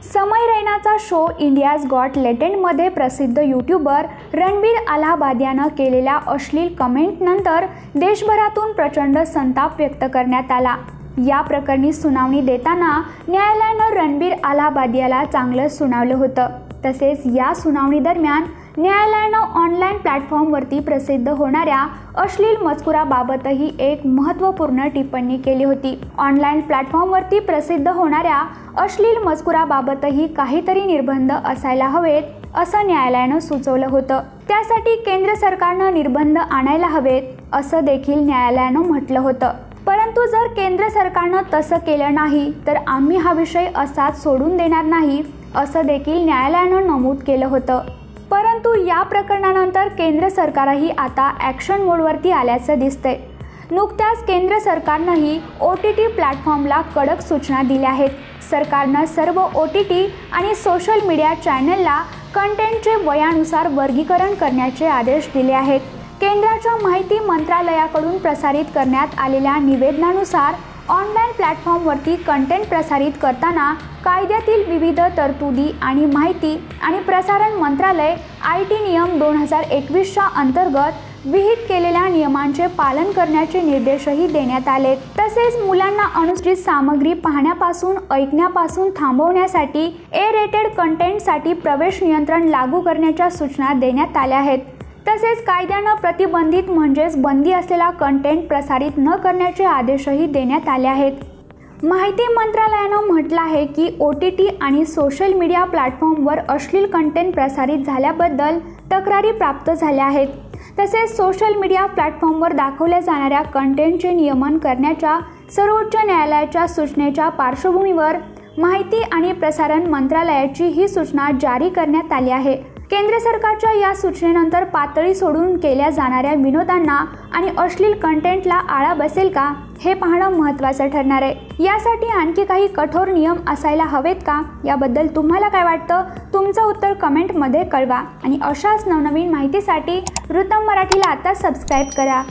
समय रैनाचा show India's got टॅलेंटमध्ये प्रसिद्ध YouTuber Ranbir अलाहाबादियानं केलेल्या अश्लील कमेंटनंतर देशभरातून प्रचंड संताप व्यक्त करण्यात आला। या प्रकरणी सुनावणी देताना न्यायालयानं रणबीर अलाहाबादियाला चांगलं सुनावलं होतं। तसेच या सुनावणी दरम्यान न्यायालयानं ऑनलाईन प्लॅटफॉर्मवरती प्रसिद्ध होणाऱ्या अश्लील मजकुराबाबतही एक महत्त्वपूर्ण टिप्पणी केली होती। ऑनलाईन प्लॅटफॉर्मवरती प्रसिद्ध होणाऱ्या अश्लील मजकुराबाबतही काहीतरी निर्बंध असायला हवेत असं न्यायालयानं सुचवलं होतं। त्यासाठी केंद्र सरकारनं निर्बंध आणायला हवेत असं देखील न्यायालयानं म्हटलं होतं। परंतु जर केंद्र सरकारनं तसं केलं नाही तर आम्ही हा विषय असाच सोडून देणार नाही असं देखील न्यायालयानं नमूद केलं होतं। परंतु या प्रकरणानंतर केंद्र सरकारही आता ॲक्शन मोडवरती आल्याचं दिसतंय। नुकत्याच केंद्र सरकारनंही OTT प्लॅटफॉर्मला कडक सूचना दिल्या आहेत। सरकारनं सर्व OTT आणि सोशल मीडिया चॅनलला कंटेंटचे वयानुसार वर्गीकरण करण्याचे आदेश दिले आहेत। केंद्राच्या माहिती मंत्रालयाकडून प्रसारित करण्यात आलेल्या निवेदनानुसार ऑनलाईन प्लॅटफॉर्मवरती कंटेंट प्रसारित करताना कायद्यातील विविध तरतुदी आणि माहिती आणि प्रसारण मंत्रालय IT नियम 2021च्या अंतर्गत विहित केलेल्या नियमांचे पालन करण्याचे निर्देशही देण्यात आले। तसेच मुलांना अनुचित सामग्री पाहण्यापासून ऐकण्यापासून थांबवण्यासाठी A-रेटेड कंटेंटसाठी प्रवेश नियंत्रण लागू करण्याच्या सूचना देण्यात आल्या आहेत। तसेच कायद्यानं प्रतिबंधित म्हणजेच बंदी असलेला कंटेंट प्रसारित न करण्याचे आदेशही देण्यात आले आहेत। माहिती मंत्रालयानं म्हटलं आहे की OTT आणि सोशल मीडिया प्लॅटफॉर्मवर अश्लील कंटेंट प्रसारित झाल्याबद्दल तक्रारी प्राप्त झाल्या आहेत। तसेच सोशल मीडिया प्लॅटफॉर्मवर दाखवल्या जाणाऱ्या कंटेंटचे नियमन करण्याच्या सर्वोच्च न्यायालयाच्या सूचनेच्या पार्श्वभूमीवर माहिती आणि प्रसारण मंत्रालयाची ही सूचना जारी करण्यात आली आहे। केंद्र सरकारच्या या सूचनेनंतर पातळी सोडून केल्या जाणाऱ्या विनोदांना आणि अश्लील कंटेंटला आळा बसेल का हे पाहणं महत्त्वाचं ठरणार आहे। यासाठी आणखी काही कठोर नियम असायला हवेत का याबद्दल तुम्हाला काय वाटतं तुमचं उत्तर कमेंटमध्ये कळवा आणि अशाच नवनवीन माहितीसाठी वृत्तम मराठीला आता सबस्क्राईब करा।